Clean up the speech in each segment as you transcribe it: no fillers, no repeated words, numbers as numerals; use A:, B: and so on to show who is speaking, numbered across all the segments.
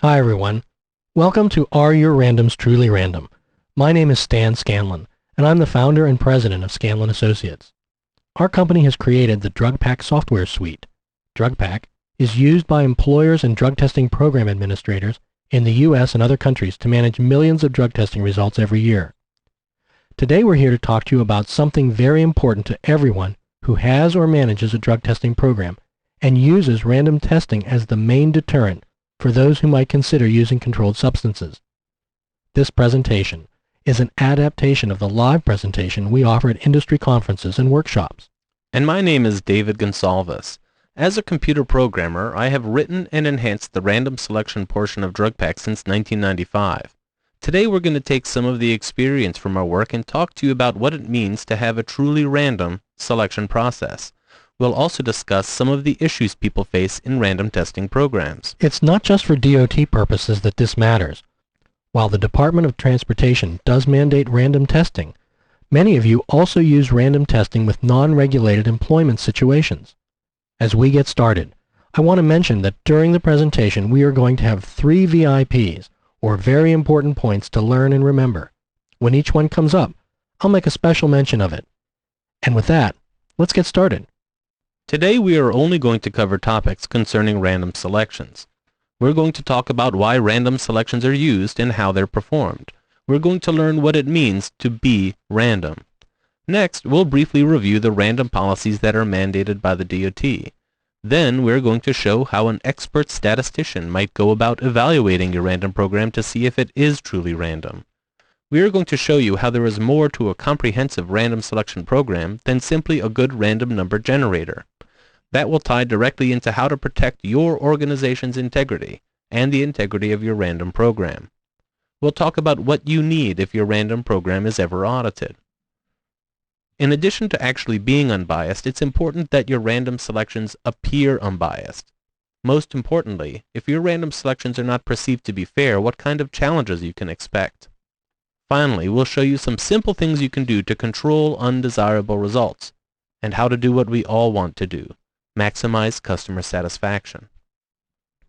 A: Hi everyone. Welcome to Are Your Randoms Truly Random? My name is Stan Scanlon, and I'm the founder and president of Scanlon Associates. Our company has created the DrugPak software suite. DrugPak is used by employers and drug testing program administrators in the US and other countries to manage millions of drug testing results every year. Today we're here to talk to you about something very important to everyone who has or manages a drug testing program and uses random testing as the main deterrent for those who might consider using controlled substances. This presentation is an adaptation of the live presentation we offer at industry conferences and workshops.
B: And my name is David Gonsalves. As a computer programmer, I have written and enhanced the random selection portion of DrugPak since 1995. Today we're going to take some of the experience from our work and talk to you about what it means to have a truly random selection process. We'll also discuss some of the issues people face in random testing programs.
A: It's not just for DOT purposes that this matters. While the Department of Transportation does mandate random testing, many of you also use random testing with non-regulated employment situations. As we get started, I want to mention that during the presentation we are going to have 3 VIPs, or very important points to learn and remember. When each one comes up, I'll make a special mention of it. And with that, let's get started.
B: Today we are only going to cover topics concerning random selections. We're going to talk about why random selections are used and how they're performed. We're going to learn what it means to be random. Next, we'll briefly review the random policies that are mandated by the DOT. Then we're going to show how an expert statistician might go about evaluating your random program to see if it is truly random. We are going to show you how there is more to a comprehensive random selection program than simply a good random number generator. That will tie directly into how to protect your organization's integrity and the integrity of your random program. We'll talk about what you need if your random program is ever audited. In addition to actually being unbiased, it's important that your random selections appear unbiased. Most importantly, if your random selections are not perceived to be fair, what kind of challenges you can expect. Finally, we'll show you some simple things you can do to control undesirable results, and how to do what we all want to do: maximize customer satisfaction.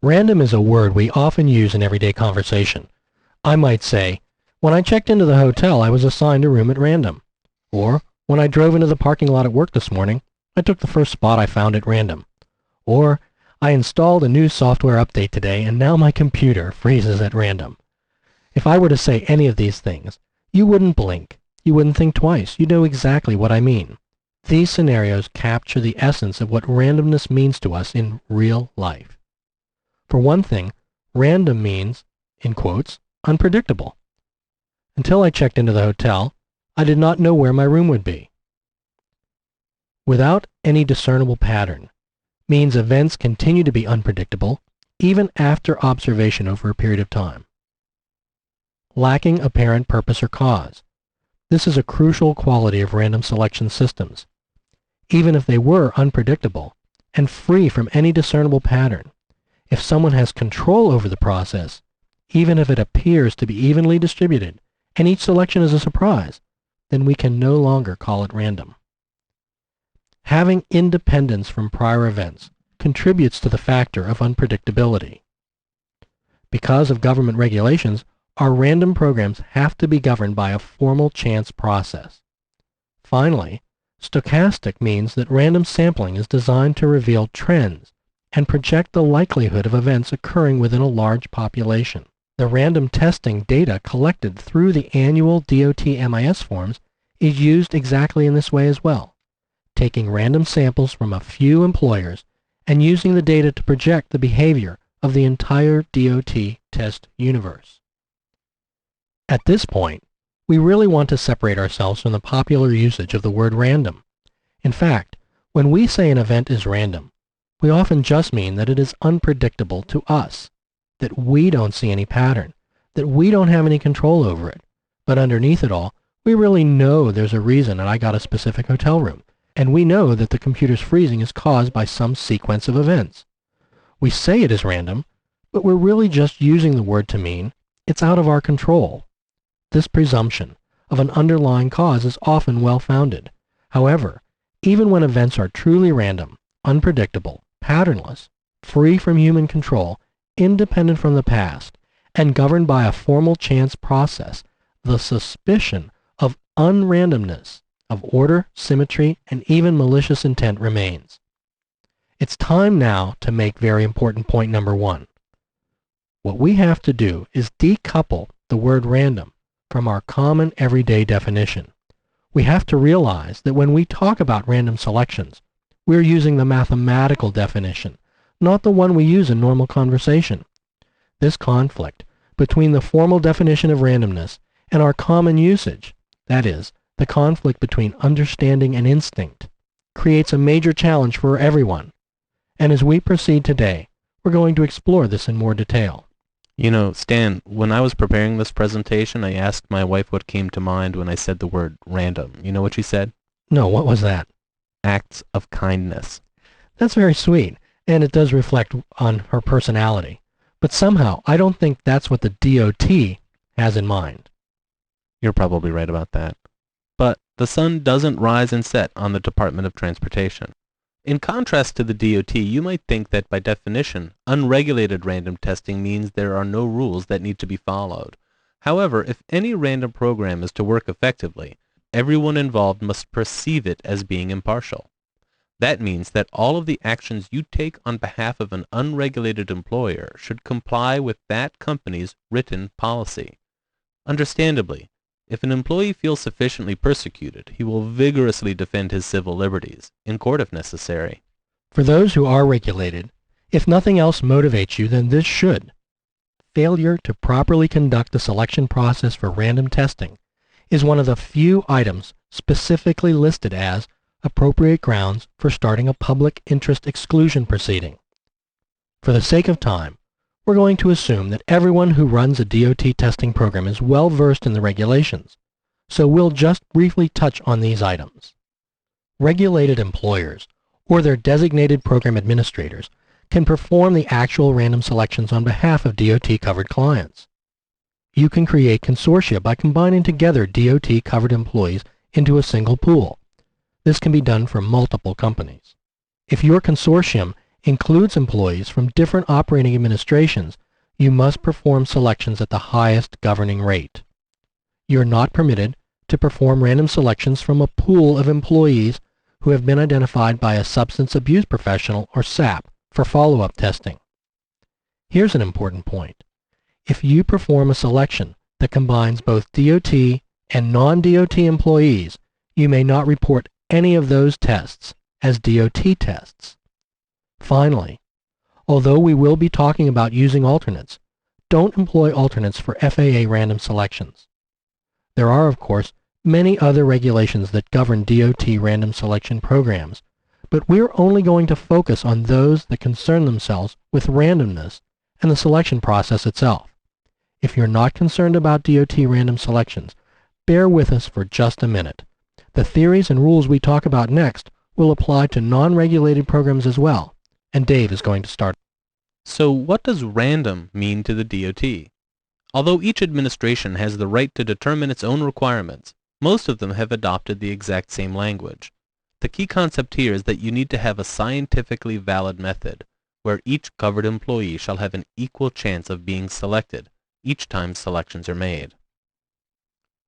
A: Random is a word we often use in everyday conversation. I might say, when I checked into the hotel, I was assigned a room at random. Or, when I drove into the parking lot at work this morning, I took the first spot I found at random. Or, I installed a new software update today and now my computer freezes at random. If I were to say any of these things, you wouldn't blink. You wouldn't think twice. You know exactly what I mean. These scenarios capture the essence of what randomness means to us in real life. For one thing, random means, in quotes, unpredictable. Until I checked into the hotel, I did not know where my room would be. Without any discernible pattern means events continue to be unpredictable even after observation over a period of time. Lacking apparent purpose or cause. This is a crucial quality of random selection systems. Even if they were unpredictable and free from any discernible pattern, if someone has control over the process, even if it appears to be evenly distributed and each selection is a surprise, then we can no longer call it random. Having independence from prior events contributes to the factor of unpredictability. Because of government regulations, our random programs have to be governed by a formal chance process. Finally, stochastic means that random sampling is designed to reveal trends and project the likelihood of events occurring within a large population. The random testing data collected through the annual DOT MIS forms is used exactly in this way as well, taking random samples from a few employers and using the data to project the behavior of the entire DOT test universe. At this point, we really want to separate ourselves from the popular usage of the word random. In fact, when we say an event is random, we often just mean that it is unpredictable to us, that we don't see any pattern, that we don't have any control over it. But underneath it all, we really know there's a reason that I got a specific hotel room, and we know that the computer's freezing is caused by some sequence of events. We say it is random, but we're really just using the word to mean it's out of our control. This presumption of an underlying cause is often well-founded. However, even when events are truly random, unpredictable, patternless, free from human control, independent from the past, and governed by a formal chance process, the suspicion of unrandomness, of order, symmetry, and even malicious intent remains. It's time now to make very important point number 1. What we have to do is decouple the word random from our common everyday definition. We have to realize that when we talk about random selections, we're using the mathematical definition, not the one we use in normal conversation. This conflict between the formal definition of randomness and our common usage, that is, the conflict between understanding and instinct, creates a major challenge for everyone. And as we proceed today, we're going to explore this in more detail.
B: You know, Stan, when I was preparing this presentation, I asked my wife what came to mind when I said the word random. You know what she said?
A: No, what was that?
B: Acts of kindness.
A: That's very sweet, and it does reflect on her personality. But somehow, I don't think that's what the DOT has in mind.
B: You're probably right about that. But the sun doesn't rise and set on the Department of Transportation. In contrast to the DOT, you might think that by definition, unregulated random testing means there are no rules that need to be followed. However, if any random program is to work effectively, everyone involved must perceive it as being impartial. That means that all of the actions you take on behalf of an unregulated employer should comply with that company's written policy. Understandably, if an employee feels sufficiently persecuted, he will vigorously defend his civil liberties, in court if necessary.
A: For those who are regulated, if nothing else motivates you, then this should. Failure to properly conduct the selection process for random testing is one of the few items specifically listed as appropriate grounds for starting a public interest exclusion proceeding. For the sake of time, we're going to assume that everyone who runs a DOT testing program is well versed in the regulations, so we'll just briefly touch on these items. Regulated employers, or their designated program administrators, can perform the actual random selections on behalf of DOT-covered clients. You can create consortia by combining together DOT-covered employees into a single pool. This can be done for multiple companies. If your consortium includes employees from different operating administrations, you must perform selections at the highest governing rate. You're not permitted to perform random selections from a pool of employees who have been identified by a substance abuse professional or SAP for follow-up testing. Here's an important point. If you perform a selection that combines both DOT and non-DOT employees, you may not report any of those tests as DOT tests. Finally, although we will be talking about using alternates, don't employ alternates for FAA random selections. There are, of course, many other regulations that govern DOT random selection programs, but we're only going to focus on those that concern themselves with randomness and the selection process itself. If you're not concerned about DOT random selections, bear with us for just a minute. The theories and rules we talk about next will apply to non-regulated programs as well, and Dave is going to start.
B: So what does random mean to the DOT? Although each administration has the right to determine its own requirements, most of them have adopted the exact same language. The key concept here is that you need to have a scientifically valid method, where each covered employee shall have an equal chance of being selected each time selections are made.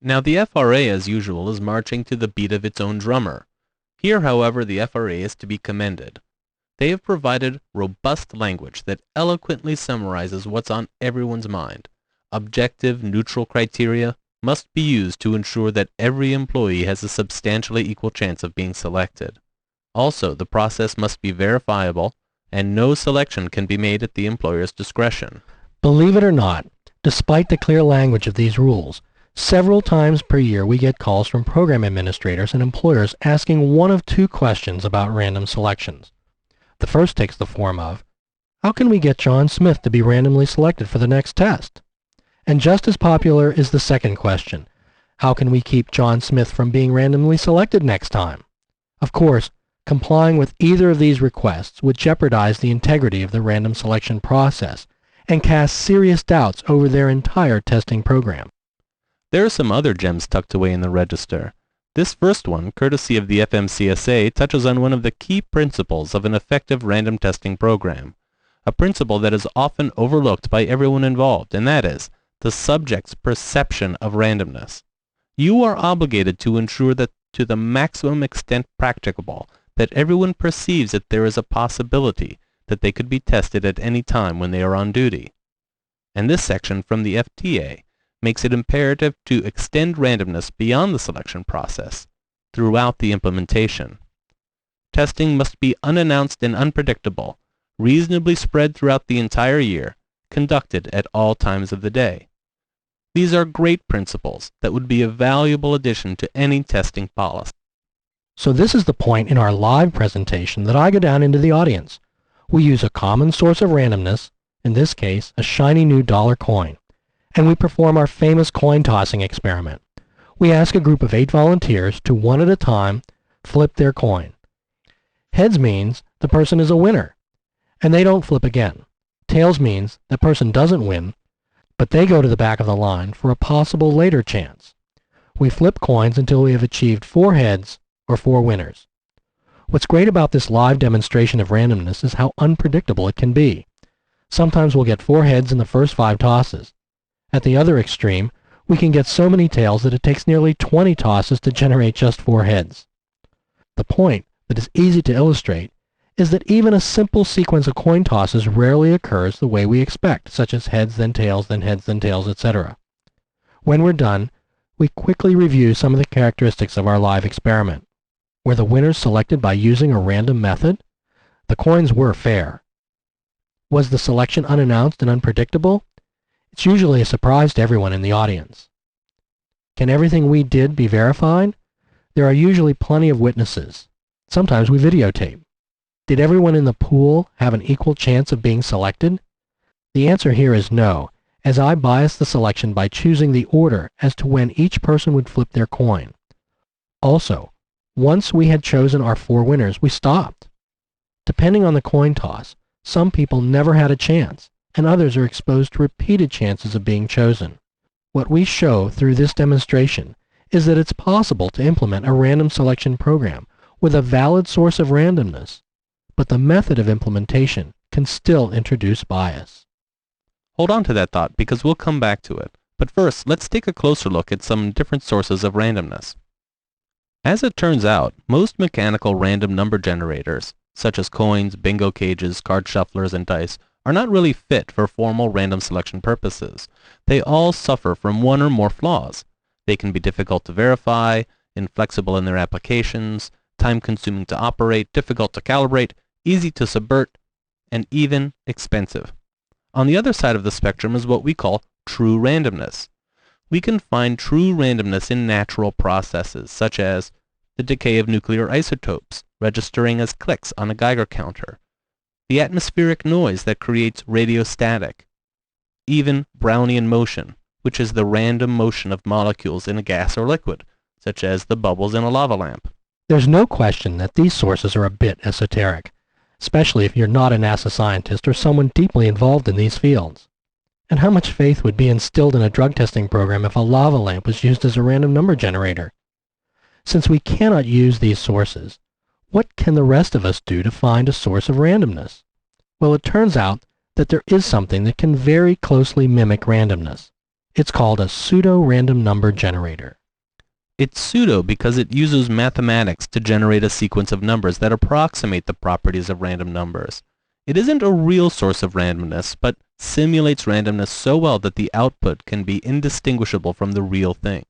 B: Now the FRA, as usual, is marching to the beat of its own drummer. Here, however, the FRA is to be commended. They have provided robust language that eloquently summarizes what's on everyone's mind. Objective, neutral criteria must be used to ensure that every employee has a substantially equal chance of being selected. Also, the process must be verifiable, and no selection can be made at the employer's discretion.
A: Believe it or not, despite the clear language of these rules, several times per year we get calls from program administrators and employers asking one of two questions about random selections. The first takes the form of, how can we get John Smith to be randomly selected for the next test? And just as popular is the second question, how can we keep John Smith from being randomly selected next time? Of course, complying with either of these requests would jeopardize the integrity of the random selection process and cast serious doubts over their entire testing program.
B: There are some other gems tucked away in the register. This first one, courtesy of the FMCSA, touches on one of the key principles of an effective random testing program. a principle that is often overlooked by everyone involved, and that is the subject's perception of randomness. You are obligated to ensure that to the maximum extent practicable, that everyone perceives that there is a possibility that they could be tested at any time when they are on duty. And this section from the FTA makes it imperative to extend randomness beyond the selection process throughout the implementation. Testing must be unannounced and unpredictable, reasonably spread throughout the entire year, conducted at all times of the day. These are great principles that would be a valuable addition to any testing policy.
A: So this is the point in our live presentation that I go down into the audience. We use a common source of randomness, in this case a shiny new dollar coin, and we perform our famous coin tossing experiment. We ask a group of 8 volunteers to one at a time flip their coin. Heads means the person is a winner, and they don't flip again. Tails means the person doesn't win, but they go to the back of the line for a possible later chance. We flip coins until we have achieved 4 heads or 4 winners. What's great about this live demonstration of randomness is how unpredictable it can be. Sometimes we'll get 4 heads in the first 5 tosses. At the other extreme, we can get so many tails that it takes nearly 20 tosses to generate just 4 heads. The point that is easy to illustrate is that even a simple sequence of coin tosses rarely occurs the way we expect, such as heads, then tails, then heads, then tails, etc. When we're done, we quickly review some of the characteristics of our live experiment. Were the winners selected by using a random method? The coins were fair. Was the selection unannounced and unpredictable? It's usually a surprise to everyone in the audience. Can everything we did be verified? There are usually plenty of witnesses. Sometimes we videotape. Did everyone in the pool have an equal chance of being selected? The answer here is no, as I biased the selection by choosing the order as to when each person would flip their coin. Also, once we had chosen our 4 winners, we stopped. Depending on the coin toss, some people never had a chance, and others are exposed to repeated chances of being chosen. What we show through this demonstration is that it's possible to implement a random selection program with a valid source of randomness, but the method of implementation can still introduce bias.
B: Hold on to that thought because we'll come back to it. But first, let's take a closer look at some different sources of randomness. As it turns out, most mechanical random number generators, such as coins, bingo cages, card shufflers, and dice, are not really fit for formal random selection purposes. They all suffer from one or more flaws. They can be difficult to verify, inflexible in their applications, time-consuming to operate, difficult to calibrate, easy to subvert, and even expensive. On the other side of the spectrum is what we call true randomness. We can find true randomness in natural processes, such as the decay of nuclear isotopes, registering as clicks on a Geiger counter, the atmospheric noise that creates radiostatic, even Brownian motion, which is the random motion of molecules in a gas or liquid, such as the bubbles in a lava lamp.
A: There's no question that these sources are a bit esoteric, especially if you're not a NASA scientist or someone deeply involved in these fields. And how much faith would be instilled in a drug testing program if a lava lamp was used as a random number generator? Since we cannot use these sources, what can the rest of us do to find a source of randomness? Well, it turns out that there is something that can very closely mimic randomness. It's called a pseudo-random number generator.
B: It's pseudo because it uses mathematics to generate a sequence of numbers that approximate the properties of random numbers. It isn't a real source of randomness, but simulates randomness so well that the output can be indistinguishable from the real thing.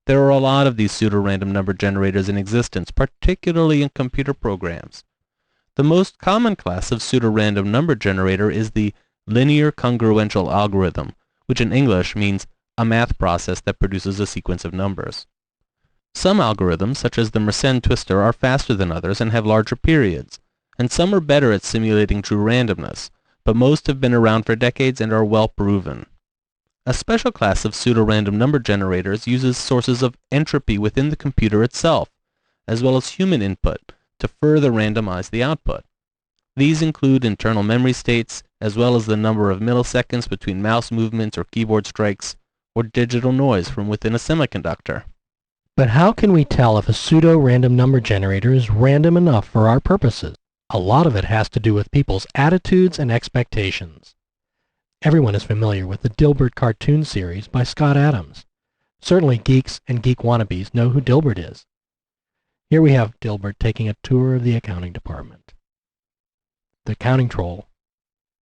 B: There are a lot of these pseudo-random number generators in existence, particularly in computer programs. The most common class of pseudo-random number generator is the linear congruential algorithm, which in English means a math process that produces a sequence of numbers. Some algorithms, such as the Mersenne twister, are faster than others and have larger periods, and some are better at simulating true randomness, but most have been around for decades and are well proven. A special class of pseudo-random number generators uses sources of entropy within the computer itself, as well as human input, to further randomize the output. These include internal memory states, as well as the number of milliseconds between mouse movements or keyboard strikes, or digital noise from within a semiconductor.
A: But how can we tell if a pseudo-random number generator is random enough for our purposes? A lot of it has to do with people's attitudes and expectations. Everyone is familiar with the Dilbert cartoon series by Scott Adams. Certainly geeks and geek wannabes know who Dilbert is. Here we have Dilbert taking a tour of the accounting department. The accounting troll.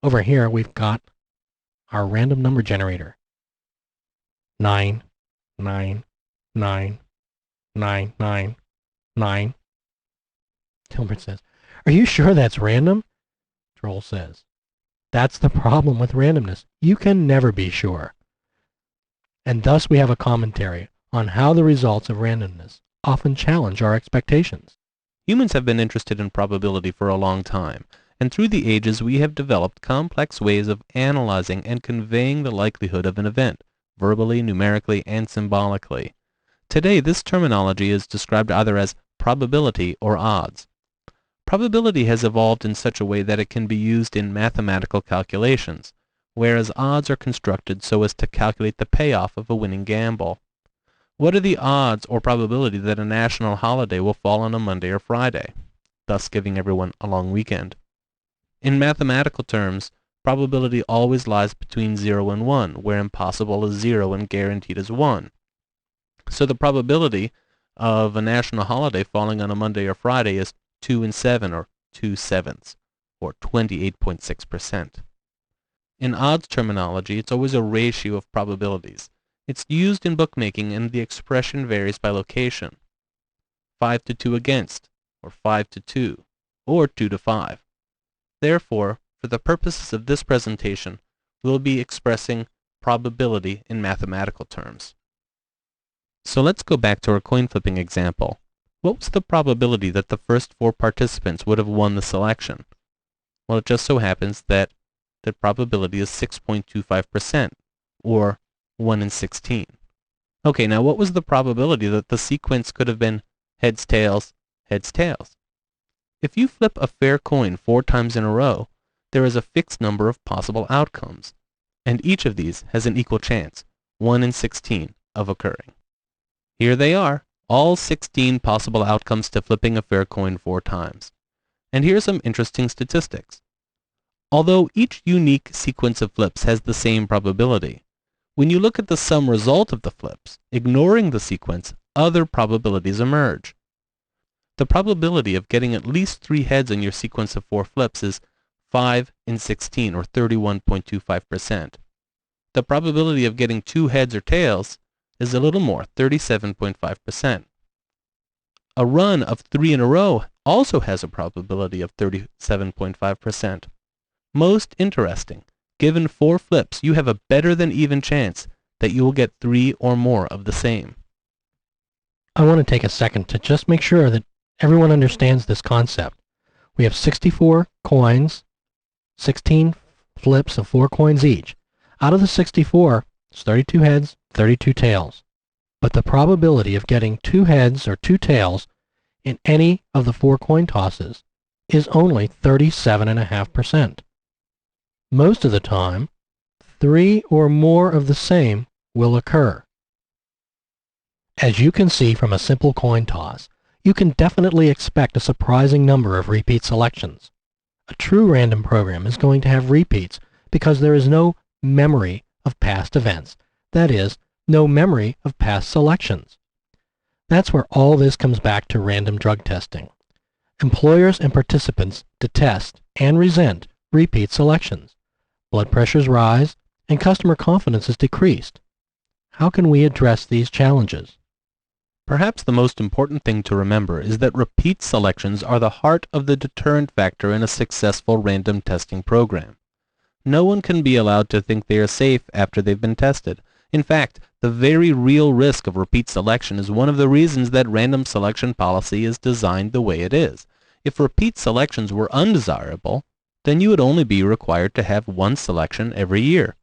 A: Over here we've got our random number generator. 9, 9, 9, 9, 9, 9. Dilbert says, "Are you sure that's random?" Troll says, "That's the problem with randomness. You can never be sure." And thus we have a commentary on how the results of randomness often challenge our expectations.
B: Humans have been interested in probability for a long time, and through the ages we have developed complex ways of analyzing and conveying the likelihood of an event, verbally, numerically, and symbolically. Today, this terminology is described either as probability or odds. Probability has evolved in such a way that it can be used in mathematical calculations, whereas odds are constructed so as to calculate the payoff of a winning gamble. What are the odds or probability that a national holiday will fall on a Monday or Friday, thus giving everyone a long weekend? In mathematical terms, probability always lies between 0 and 1, where impossible is 0 and guaranteed is 1. So the probability of a national holiday falling on a Monday or Friday is 2 and 7, or 2/7, or 28.6%. In odds terminology, it's always a ratio of probabilities. It's used in bookmaking and the expression varies by location. 5 to 2 against, or 5 to 2, or 2 to 5. Therefore, for the purposes of this presentation, we'll be expressing probability in mathematical terms. So let's go back to our coin flipping example. What was the probability that the first 4 participants would have won the selection? Well, it just so happens that the probability is 6.25%, or 1 in 16. Okay, now what was the probability that the sequence could have been heads, tails, heads, tails? If you flip a fair coin 4 times in a row, there is a fixed number of possible outcomes, and each of these has an equal chance, 1 in 16, of occurring. Here they are, all 16 possible outcomes to flipping a fair coin 4 times. And here are some interesting statistics. Although each unique sequence of flips has the same probability, when you look at the sum result of the flips, ignoring the sequence, other probabilities emerge. The probability of getting at least 3 heads on your sequence of 4 flips is 5 in 16, or 31.25%. The probability of getting 2 heads or tails is a little more, 37.5%. A run of 3 in a row also has a probability of 37.5%. Most interesting, given 4 flips, you have a better than even chance that you will get 3 or more of the same.
A: I want to take a second to just make sure that everyone understands this concept. We have 64 coins, 16 flips of 4 coins each. Out of the 64, it's 32 heads, 32 tails. But the probability of getting 2 heads or 2 tails in any of the 4 coin tosses is only 37.5%. Most of the time, 3 or more of the same will occur. As you can see from a simple coin toss, you can definitely expect a surprising number of repeat selections. A true random program is going to have repeats because there is no memory of past events. That is, no memory of past selections. That's where all this comes back to random drug testing. Employers and participants detest and resent repeat selections. Blood pressures rise, and customer confidence is decreased. How can we address these challenges?
B: Perhaps the most important thing to remember is that repeat selections are the heart of the deterrent factor in a successful random testing program. No one can be allowed to think they are safe after they've been tested. In fact, the very real risk of repeat selection is one of the reasons that random selection policy is designed the way it is. If repeat selections were undesirable, then you would only be required to have 1 selection every year.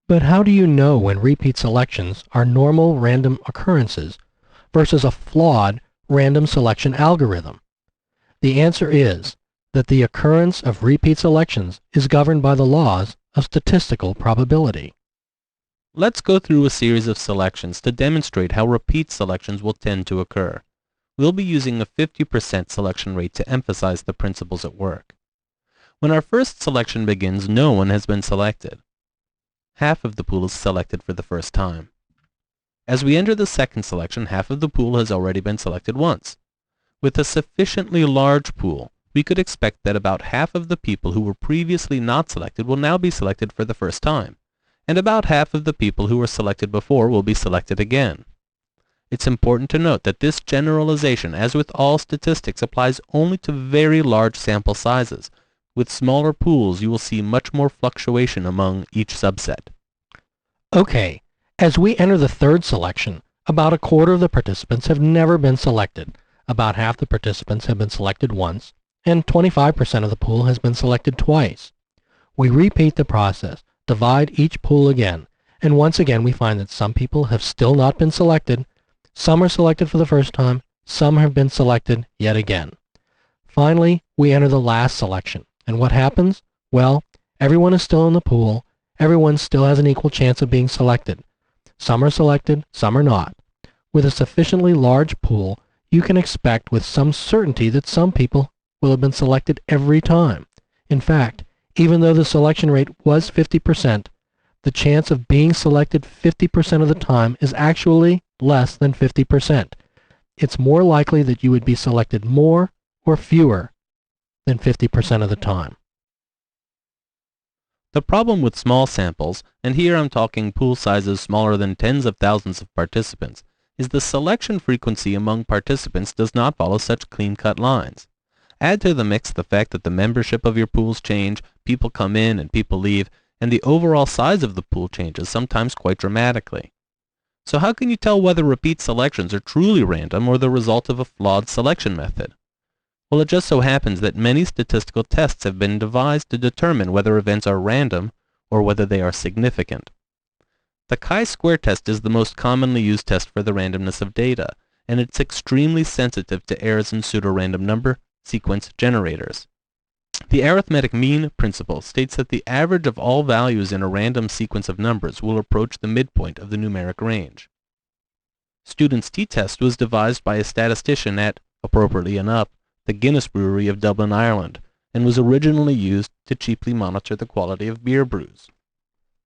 A: But how do you know when repeat selections are normal random occurrences versus a flawed random selection algorithm? The answer is that the occurrence of repeat selections is governed by the laws of statistical probability.
B: Let's go through a series of selections to demonstrate how repeat selections will tend to occur. we'll be using a 50% selection rate to emphasize the principles at work. When our first selection begins, no one has been selected. Half of the pool is selected for the first time. As we enter the second selection, half of the pool has already been selected once. With a sufficiently large pool, we could expect that about half of the people who were previously not selected will now be selected for the first time, and about half of the people who were selected before will be selected again. It's important to note that this generalization, as with all statistics, applies only to very large sample sizes. With smaller pools, you will see much more fluctuation among each subset.
A: Okay, as we enter the third selection, about a quarter of the participants have never been selected, about half the participants have been selected once, and 25% of the pool has been selected twice. We repeat the process, divide each pool again, and once again we find that some people have still not been selected, some are selected for the first time, some have been selected yet again. Finally, we enter the last selection, and what happens? Well, everyone is still in the pool, everyone still has an equal chance of being selected. Some are selected, some are not. With a sufficiently large pool, you can expect with some certainty that some people will have been selected every time. In fact, even though the selection rate was 50%, the chance of being selected 50% of the time is actually less than 50%. It's more likely that you would be selected more or fewer than 50% of the time.
B: The problem with small samples, and here I'm talking pool sizes smaller than tens of thousands of participants, is the selection frequency among participants does not follow such clean-cut lines. Add to the mix the fact that the membership of your pools change, people come in and people leave, and the overall size of the pool changes, sometimes quite dramatically. So how can you tell whether repeat selections are truly random or the result of a flawed selection method? Well, it just so happens that many statistical tests have been devised to determine whether events are random or whether they are significant. The chi-square test is the most commonly used test for the randomness of data, and it's extremely sensitive to errors in pseudorandom number sequence generators. The arithmetic mean principle states that the average of all values in a random sequence of numbers will approach the midpoint of the numeric range. Student's t-test was devised by a statistician at, appropriately enough, the Guinness Brewery of Dublin, Ireland, and was originally used to cheaply monitor the quality of beer brews.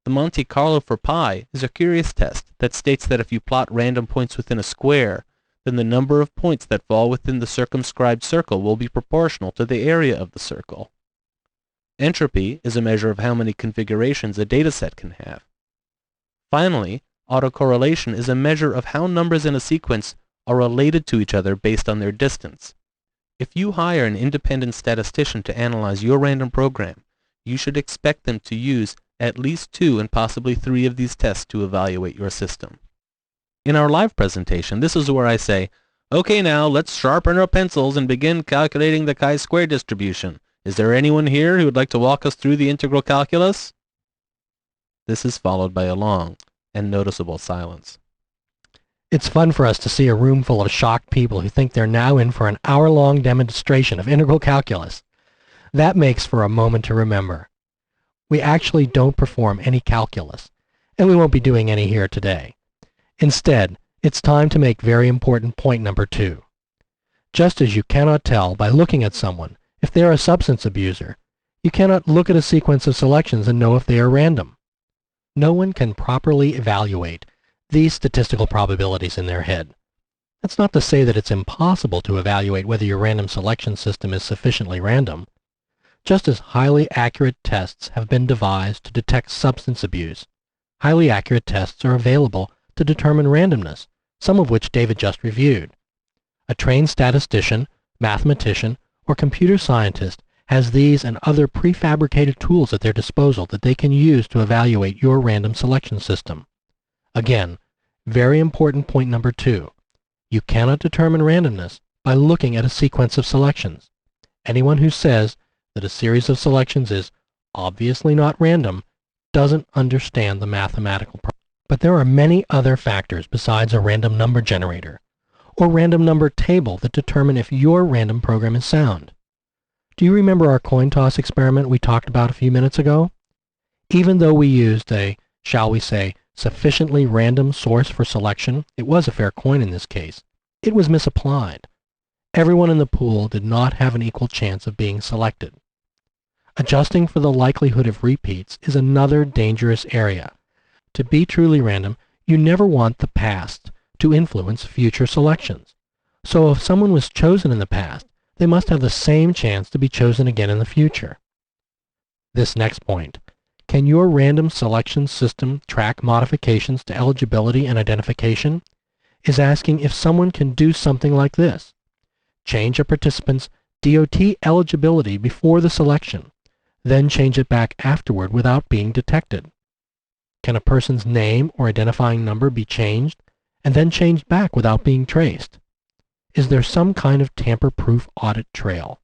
B: The Monte Carlo for pi is a curious test that states that if you plot random points within a square, then the number of points that fall within the circumscribed circle will be proportional to the area of the circle. Entropy is a measure of how many configurations a dataset can have. Finally, autocorrelation is a measure of how numbers in a sequence are related to each other based on their distance. If you hire an independent statistician to analyze your random program, you should expect them to use at least 2 and possibly 3 of these tests to evaluate your system. In our live presentation, this is where I say, okay, now let's sharpen our pencils and begin calculating the chi-square distribution. Is there anyone here who would like to walk us through the integral calculus? This is followed by a long and noticeable silence.
A: It's fun for us to see a room full of shocked people who think they're now in for an hour-long demonstration of integral calculus. That makes for a moment to remember. We actually don't perform any calculus, and we won't be doing any here today. Instead, it's time to make very important point number 2. Just as you cannot tell by looking at someone if they are a substance abuser, you cannot look at a sequence of selections and know if they are random. No one can properly evaluate these statistical probabilities in their head. That's not to say that it's impossible to evaluate whether your random selection system is sufficiently random. Just as highly accurate tests have been devised to detect substance abuse, highly accurate tests are available to determine randomness, some of which David just reviewed. A trained statistician, mathematician, or computer scientist has these and other prefabricated tools at their disposal that they can use to evaluate your random selection system. Again, very important point number 2. You cannot determine randomness by looking at a sequence of selections. Anyone who says that a series of selections is obviously not random doesn't understand the mathematical problem. But there are many other factors besides a random number generator or random number table that determine if your random program is sound. Do you remember our coin toss experiment we talked about a few minutes ago? Even though we used a, shall we say, sufficiently random source for selection, it was a fair coin in this case. It was misapplied. Everyone in the pool did not have an equal chance of being selected. Adjusting for the likelihood of repeats is another dangerous area. To be truly random, you never want the past to influence future selections. So if someone was chosen in the past, they must have the same chance to be chosen again in the future. This next point: can your random selection system track modifications to eligibility and identification? Is asking if someone can do something like this: change a participant's DOT eligibility before the selection, then change it back afterward without being detected. Can a person's name or identifying number be changed and then changed back without being traced? Is there some kind of tamper-proof audit trail?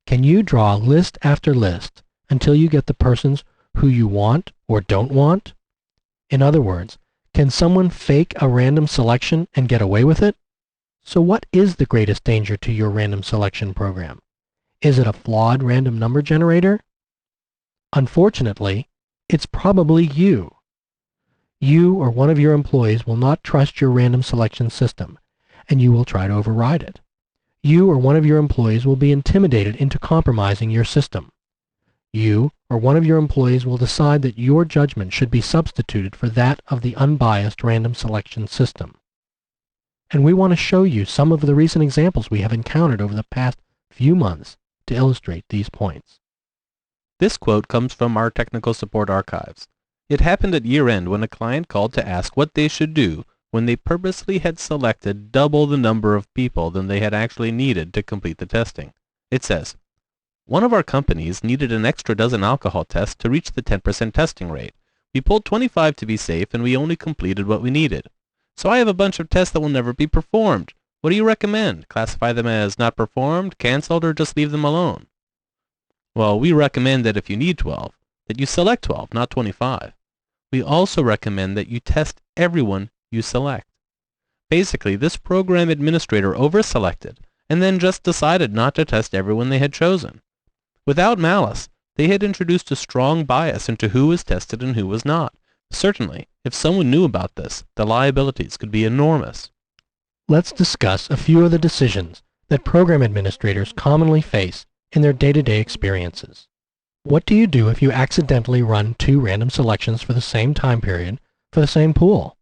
A: Can you draw list after list until you get the persons who you want or don't want? In other words, can someone fake a random selection and get away with it? So what is the greatest danger to your random selection program? Is it a flawed random number generator? Unfortunately, it's probably you. You or one of your employees will not trust your random selection system, and you will try to override it. You or one of your employees will be intimidated into compromising your system. You or one of your employees will decide that your judgment should be substituted for that of the unbiased random selection system. And we want to show you some of the recent examples we have encountered over the past few months to illustrate these points.
B: This quote comes from our technical support archives. It happened at year-end when a client called to ask what they should do when they purposely had selected double the number of people than they had actually needed to complete the testing. It says, "One of our companies needed an extra dozen alcohol tests to reach the 10% testing rate. We pulled 25 to be safe and we only completed what we needed. So I have a bunch of tests that will never be performed. What do you recommend? Classify them as not performed, canceled, or just leave them alone?" Well, we recommend that if you need 12, that you select 12, not 25. We also recommend that you test everyone you select. Basically, this program administrator over-selected and then just decided not to test everyone they had chosen. Without malice, they had introduced a strong bias into who was tested and who was not. Certainly, if someone knew about this, the liabilities could be enormous.
A: Let's discuss a few of the decisions that program administrators commonly face in their day-to-day experiences. What do you do if you accidentally run two random selections for the same time period for the same pool?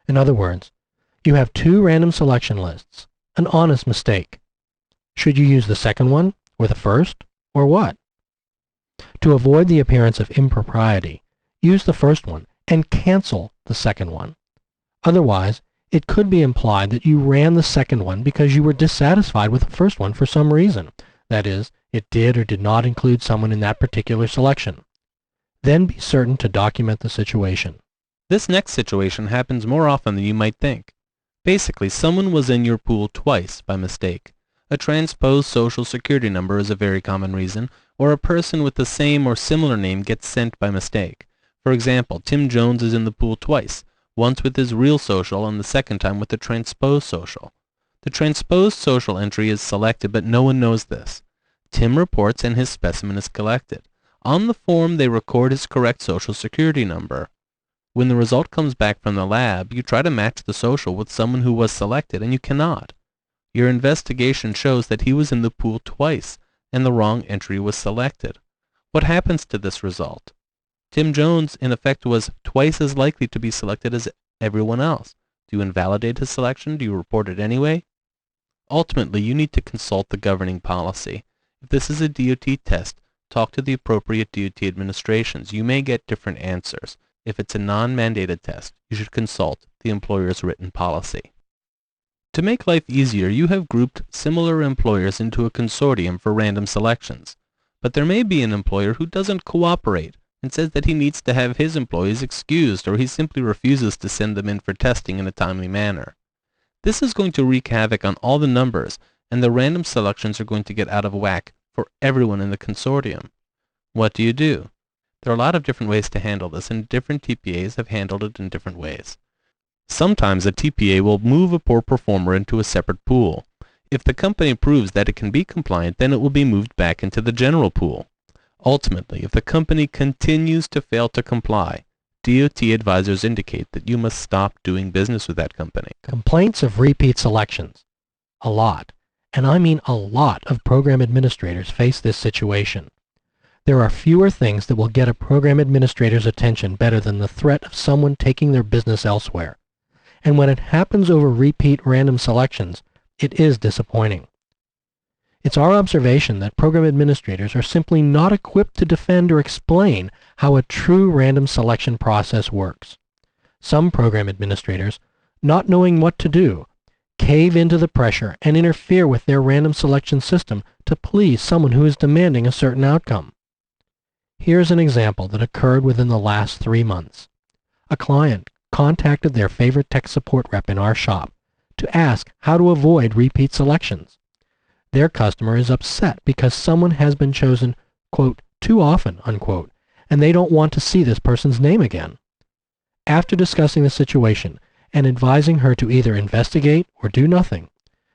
A: In other words, you have two random selection lists, an honest mistake. Should you use the second one or the first, or what? To avoid the appearance of impropriety, use the first one and cancel the second one. Otherwise, it could be implied that you ran the second one because you were dissatisfied with the first one for some reason. That is, it did or did not include someone in that particular selection. Then be certain to document the situation.
B: This next situation happens more often than you might think. Basically, someone was in your pool twice by mistake. A transposed social security number is a very common reason, or a person with the same or similar name gets sent by mistake. For example, Tim Jones is in the pool twice, once with his real social and the second time with the transposed social. The transposed social entry is selected, but no one knows this. Tim reports and his specimen is collected. On the form, they record his correct social security number. When the result comes back from the lab, you try to match the social with someone who was selected, and you cannot. Your investigation shows that he was in the pool twice, and the wrong entry was selected. What happens to this result? Tim Jones, in effect, was twice as likely to be selected as everyone else. Do you invalidate his selection? Do you report it anyway? Ultimately, you need to consult the governing policy. If this is a DOT test, talk to the appropriate DOT administrations. You may get different answers. If it's a non-mandated test, you should consult the employer's written policy. To make life easier, you have grouped similar employers into a consortium for random selections. But there may be an employer who doesn't cooperate and says that he needs to have his employees excused, or he simply refuses to send them in for testing in a timely manner. This is going to wreak havoc on all the numbers, and the random selections are going to get out of whack for everyone in the consortium. What do? There are a lot of different ways to handle this, and different TPAs have handled it in different ways. Sometimes a TPA will move a poor performer into a separate pool. If the company proves that it can be compliant, then it will be moved back into the general pool. Ultimately, if the company continues to fail to comply, DOT advisors indicate that you must stop doing business with that company.
A: Complaints of repeat selections. A lot. and I mean a lot of program administrators face this situation. There are fewer things that will get a program administrator's attention better than the threat of someone taking their business elsewhere. And when it happens over repeat random selections, it is disappointing. It's our observation that program administrators are simply not equipped to defend or explain how a true random selection process works. Some program administrators, not knowing what to do, cave into the pressure and interfere with their random selection system to please someone who is demanding a certain outcome. Here's an example that occurred within the last 3 months. A client contacted their favorite tech support rep in our shop to ask how to avoid repeat selections. Their customer is upset because someone has been chosen, quote, too often, unquote, and they don't want to see this person's name again. After discussing the situation and advising her to either investigate or do nothing,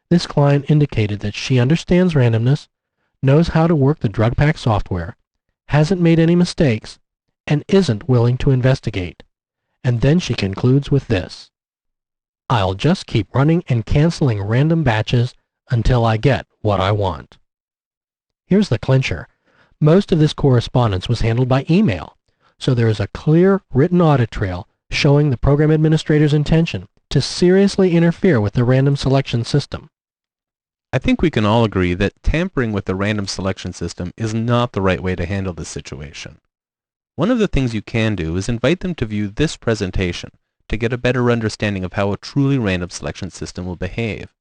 A: this client indicated that she understands randomness, knows how to work the DrugPak software, hasn't made any mistakes, and isn't willing to investigate. And then she concludes with this: I'll just keep running and canceling random batches until I get what I want. Here's the clincher. Most of this correspondence was handled by email, so there is a clear written audit trail showing the program administrator's intention to seriously interfere with the random selection system.
B: I think we can all agree that tampering with the random selection system is not the right way to handle this situation. One of the things you can do is invite them to view this presentation to get a better understanding of how a truly random selection system will behave.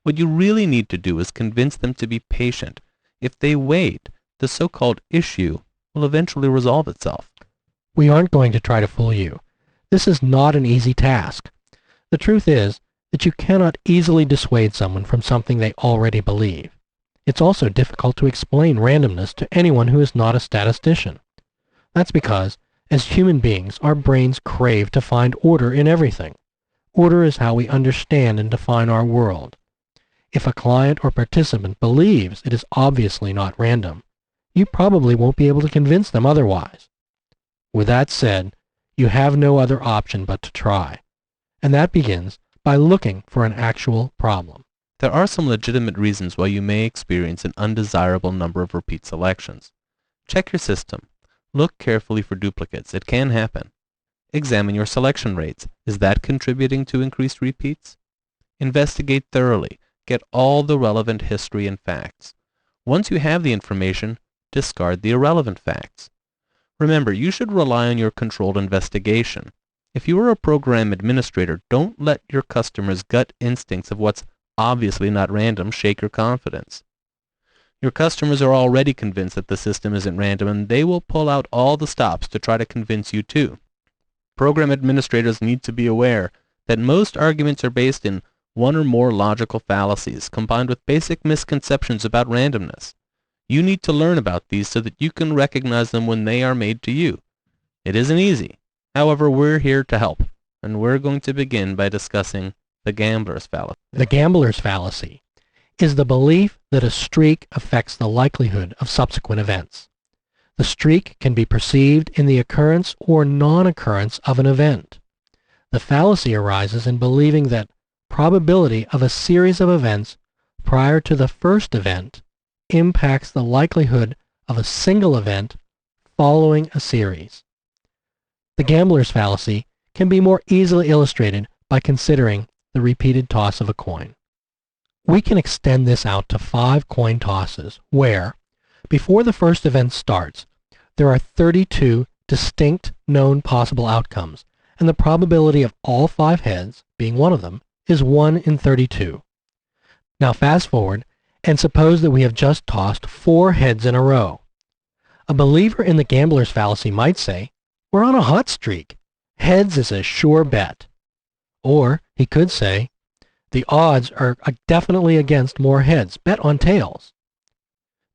B: What you really need to do is convince them to be patient. If they wait, the so-called issue will eventually resolve itself.
A: We aren't going to try to fool you. This is not an easy task. The truth is that you cannot easily dissuade someone from something they already believe. It's also difficult to explain randomness to anyone who is not a statistician. That's because, as human beings, our brains crave to find order in everything. Order is how we understand and define our world. If a client or participant believes it is obviously not random, you probably won't be able to convince them otherwise. With that said, you have no other option but to try, and that begins by looking for an actual problem.
B: There are some legitimate reasons why you may experience an undesirable number of repeat selections. Check your system. Look carefully for duplicates. It can happen. Examine your selection rates. Is that contributing to increased repeats? Investigate thoroughly. Get all the relevant history and facts. Once you have the information, discard the irrelevant facts. Remember, you should rely on your controlled investigation. If you are a program administrator, don't let your customer's gut instincts of what's obviously not random shake your confidence. Your customers are already convinced that the system isn't random, and they will pull out all the stops to try to convince you too. Program administrators need to be aware that most arguments are based in one or more logical fallacies combined with basic misconceptions about randomness. You need to learn about these so that you can recognize them when they are made to you. It isn't easy. However, we're here to help, and we're going to begin by discussing the gambler's fallacy.
A: The gambler's fallacy is the belief that a streak affects the likelihood of subsequent events. The streak can be perceived in the occurrence or non-occurrence of an event. The fallacy arises in believing that probability of a series of events prior to the first event impacts the likelihood of a single event following a series. The gambler's fallacy can be more easily illustrated by considering the repeated toss of a coin. We can extend this out to 5 coin tosses where, before the first event starts, there are 32 distinct known possible outcomes, and the probability of all 5 heads, being one of them, is 1 in 32. Now fast forward and suppose that we have just tossed 4 heads in a row. A believer in the gambler's fallacy might say, "We're on a hot streak. Heads is a sure bet." Or he could say, "The odds are definitely against more heads. Bet on tails."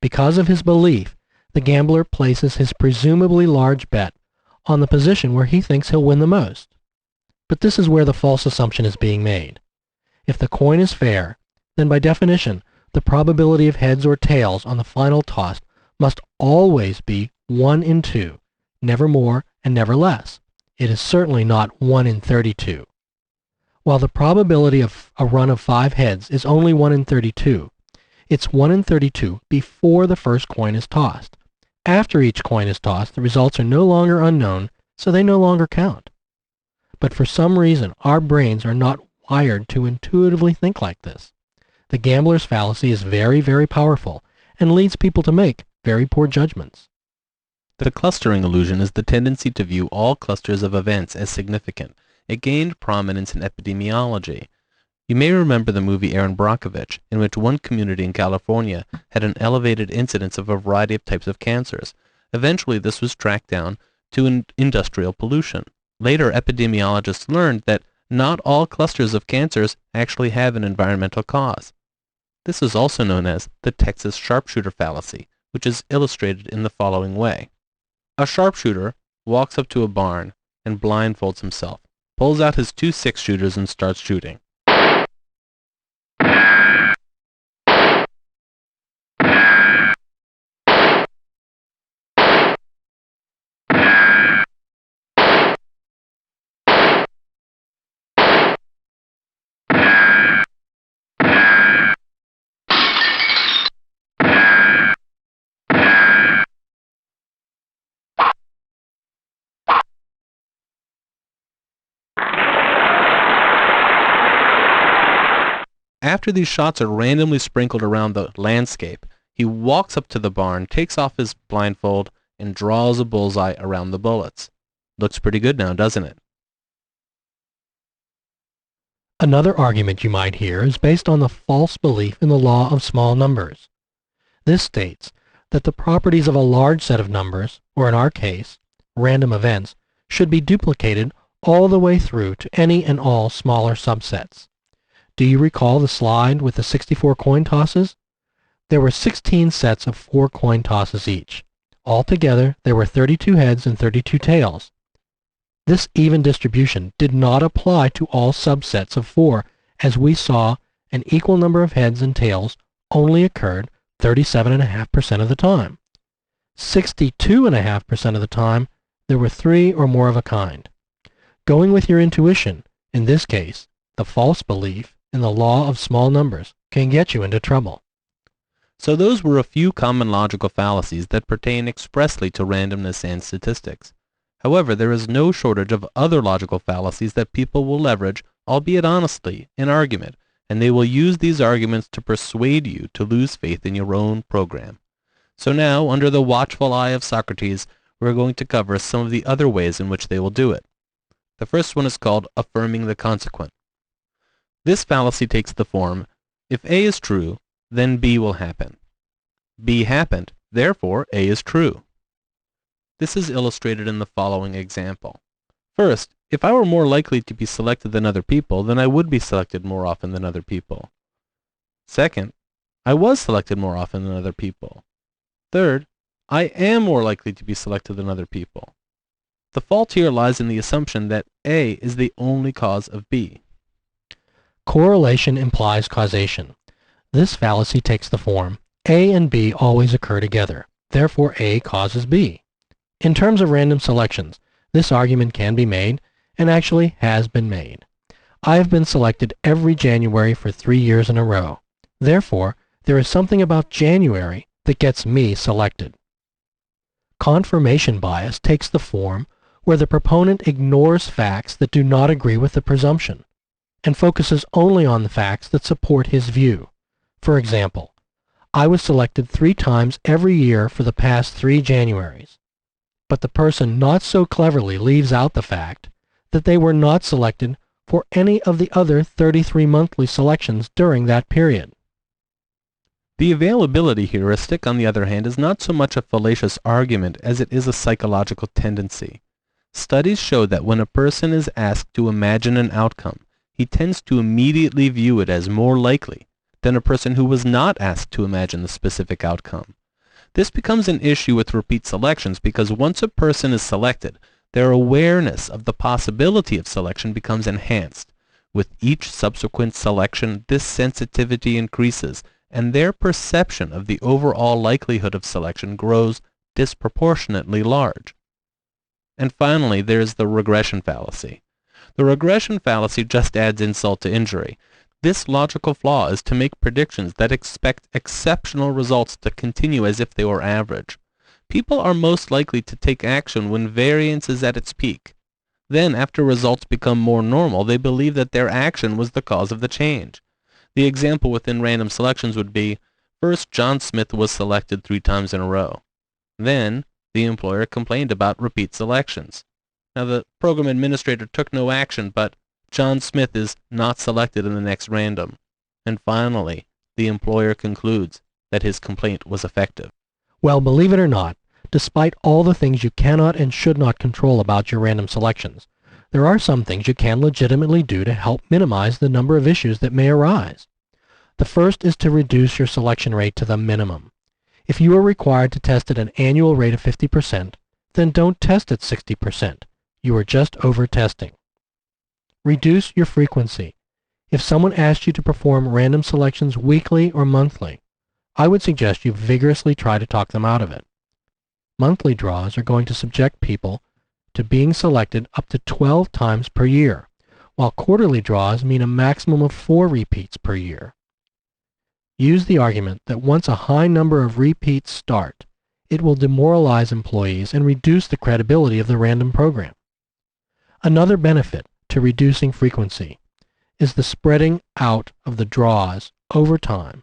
A: Because of his belief, the gambler places his presumably large bet on the position where he thinks he'll win the most. But this is where the false assumption is being made. If the coin is fair, then by definition, the probability of heads or tails on the final toss must always be 1 in 2, never more and never less. It is certainly not 1 in 32. While the probability of a run of 5 heads is only 1 in 32, It's 1 in 32 before the first coin is tossed. After each coin is tossed, the results are no longer unknown, so they no longer count. But for some reason, our brains are not wired to intuitively think like this. The gambler's fallacy is very, very powerful and leads people to make very poor judgments.
B: The clustering illusion is the tendency to view all clusters of events as significant. It gained prominence in epidemiology. You may remember the movie Aaron Brockovich, in which one community in California had an elevated incidence of a variety of types of cancers. Eventually, this was tracked down to industrial pollution. Later, epidemiologists learned that not all clusters of cancers actually have an environmental cause. This is also known as the Texas sharpshooter fallacy, which is illustrated in the following way. A sharpshooter walks up to a barn and blindfolds himself, pulls out his 2 6-shooters and starts shooting. After these shots are randomly sprinkled around the landscape, he walks up to the barn, takes off his blindfold, and draws a bullseye around the bullets. Looks pretty good now, doesn't it?
A: Another argument you might hear is based on the false belief in the law of small numbers. This states that the properties of a large set of numbers, or in our case, random events, should be duplicated all the way through to any and all smaller subsets. Do you recall the slide with the 64 coin tosses? There were 16 sets of 4 coin tosses each. Altogether, there were 32 heads and 32 tails. This even distribution did not apply to all subsets of 4, as we saw an equal number of heads and tails only occurred 37.5% of the time. 62.5% of the time, there were 3 or more of a kind. Going with your intuition, in this case, the false belief in the law of small numbers can get you into trouble.
B: So those were a few common logical fallacies that pertain expressly to randomness and statistics. However, there is no shortage of other logical fallacies that people will leverage, albeit honestly, in argument, and they will use these arguments to persuade you to lose faith in your own program. So now, under the watchful eye of Socrates, we're going to cover some of the other ways in which they will do it. The first one is called affirming the consequent. This fallacy takes the form, if A is true, then B will happen. B happened, therefore A is true. This is illustrated in the following example. First, if I were more likely to be selected than other people, then I would be selected more often than other people. Second, I was selected more often than other people. Third, I am more likely to be selected than other people. The fault here lies in the assumption that A is the only cause of B.
A: Correlation implies causation. This fallacy takes the form, A and B always occur together, therefore A causes B. In terms of random selections, this argument can be made, and actually has been made. I have been selected every January for 3 years in a row. Therefore, there is something about January that gets me selected. Confirmation bias takes the form where the proponent ignores facts that do not agree with the presumption, and focuses only on the facts that support his view. For example, I was selected 3 times every year for the past 3 Januaries. But the person not so cleverly leaves out the fact that they were not selected for any of the other 33 monthly selections during that period.
B: The availability heuristic, on the other hand, is not so much a fallacious argument as it is a psychological tendency. Studies show that when a person is asked to imagine an outcome, he tends to immediately view it as more likely than a person who was not asked to imagine the specific outcome. This becomes an issue with repeat selections because once a person is selected, their awareness of the possibility of selection becomes enhanced. With each subsequent selection, this sensitivity increases, and their perception of the overall likelihood of selection grows disproportionately large. And finally, there is the regression fallacy. The regression fallacy just adds insult to injury. This logical flaw is to make predictions that expect exceptional results to continue as if they were average. People are most likely to take action when variance is at its peak. Then, after results become more normal, they believe that their action was the cause of the change. The example within random selections would be, first John Smith was selected 3 times in a row. Then, the employer complained about repeat selections. Now, the program administrator took no action, but John Smith is not selected in the next random. And finally, the employer concludes that his complaint was effective.
A: Well, believe it or not, despite all the things you cannot and should not control about your random selections, there are some things you can legitimately do to help minimize the number of issues that may arise. The first is to reduce your selection rate to the minimum. If you are required to test at an annual rate of 50%, then don't test at 60%. You are just over-testing. Reduce your frequency. If someone asks you to perform random selections weekly or monthly, I would suggest you vigorously try to talk them out of it. Monthly draws are going to subject people to being selected up to 12 times per year, while quarterly draws mean a maximum of 4 repeats per year. Use the argument that once a high number of repeats start, it will demoralize employees and reduce the credibility of the random program. Another benefit to reducing frequency is the spreading out of the draws over time.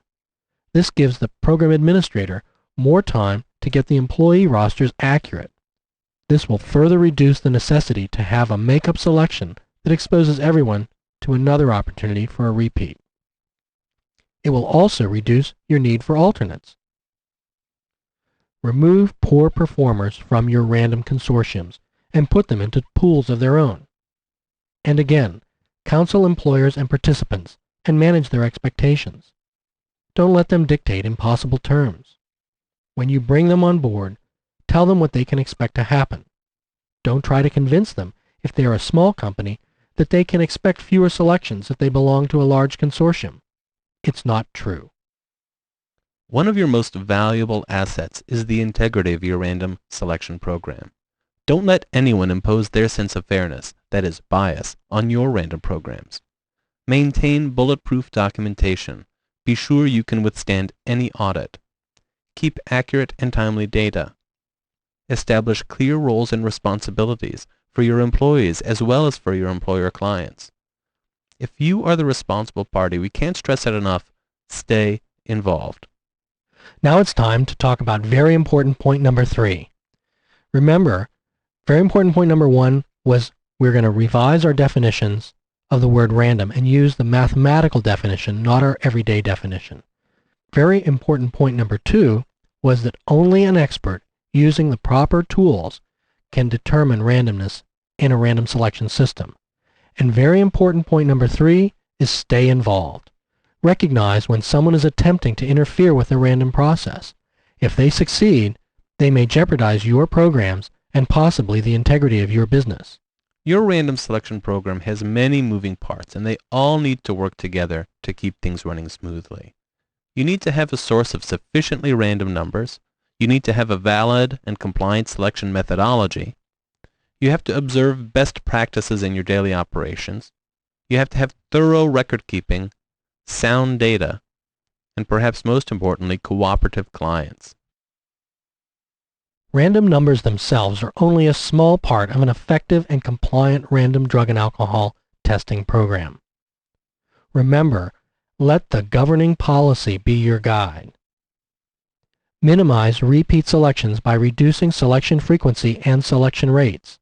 A: This gives the program administrator more time to get the employee rosters accurate. This will further reduce the necessity to have a make-up selection that exposes everyone to another opportunity for a repeat. It will also reduce your need for alternates. Remove poor performers from your random consortiums and put them into pools of their own. And again, counsel employers and participants and manage their expectations. Don't let them dictate impossible terms. When you bring them on board, tell them what they can expect to happen. Don't try to convince them, if they are a small company, that they can expect fewer selections if they belong to a large consortium. It's not true.
B: One of your most valuable assets is the integrity of your random selection program. Don't let anyone impose their sense of fairness, that is, bias, on your random programs. Maintain bulletproof documentation. Be sure you can withstand any audit. Keep accurate and timely data. Establish clear roles and responsibilities for your employees as well as for your employer clients. If you are the responsible party, we can't stress it enough, stay involved.
A: Now it's time to talk about very important point number 3. Remember, very important point number 1 was we're going to revise our definitions of the word random and use the mathematical definition, not our everyday definition. Very important point number 2 was that only an expert using the proper tools can determine randomness in a random selection system. And very important point number 3 is stay involved. Recognize when someone is attempting to interfere with the random process. If they succeed, they may jeopardize your programs and possibly the integrity of your business.
B: Your random selection program has many moving parts, and they all need to work together to keep things running smoothly. You need to have a source of sufficiently random numbers. You need to have a valid and compliant selection methodology. You have to observe best practices in your daily operations. You have to have thorough record keeping, sound data, and perhaps most importantly, cooperative clients.
A: Random numbers themselves are only a small part of an effective and compliant random drug and alcohol testing program. Remember, let the governing policy be your guide. Minimize repeat selections by reducing selection frequency and selection rates.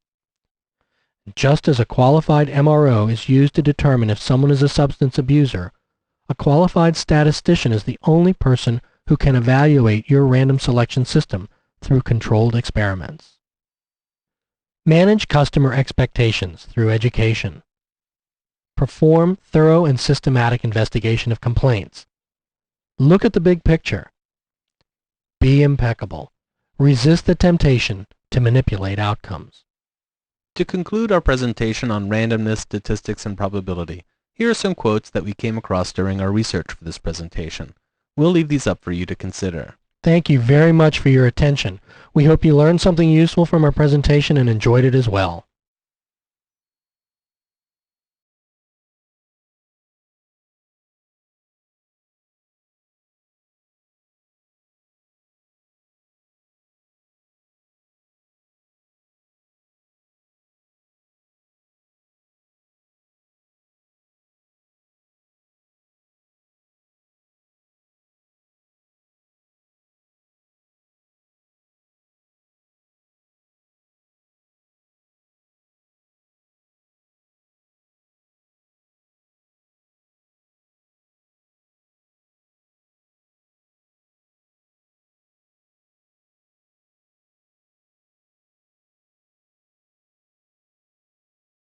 A: Just as a qualified MRO is used to determine if someone is a substance abuser, a qualified statistician is the only person who can evaluate your random selection system through controlled experiments. Manage customer expectations through education. Perform thorough and systematic investigation of complaints. Look at the big picture. Be impeccable. Resist the temptation to manipulate outcomes.
B: To conclude our presentation on randomness, statistics, and probability, here are some quotes that we came across during our research for this presentation. We'll leave these up for you to consider.
A: Thank you very much for your attention. We hope you learned something useful from our presentation and enjoyed it as well.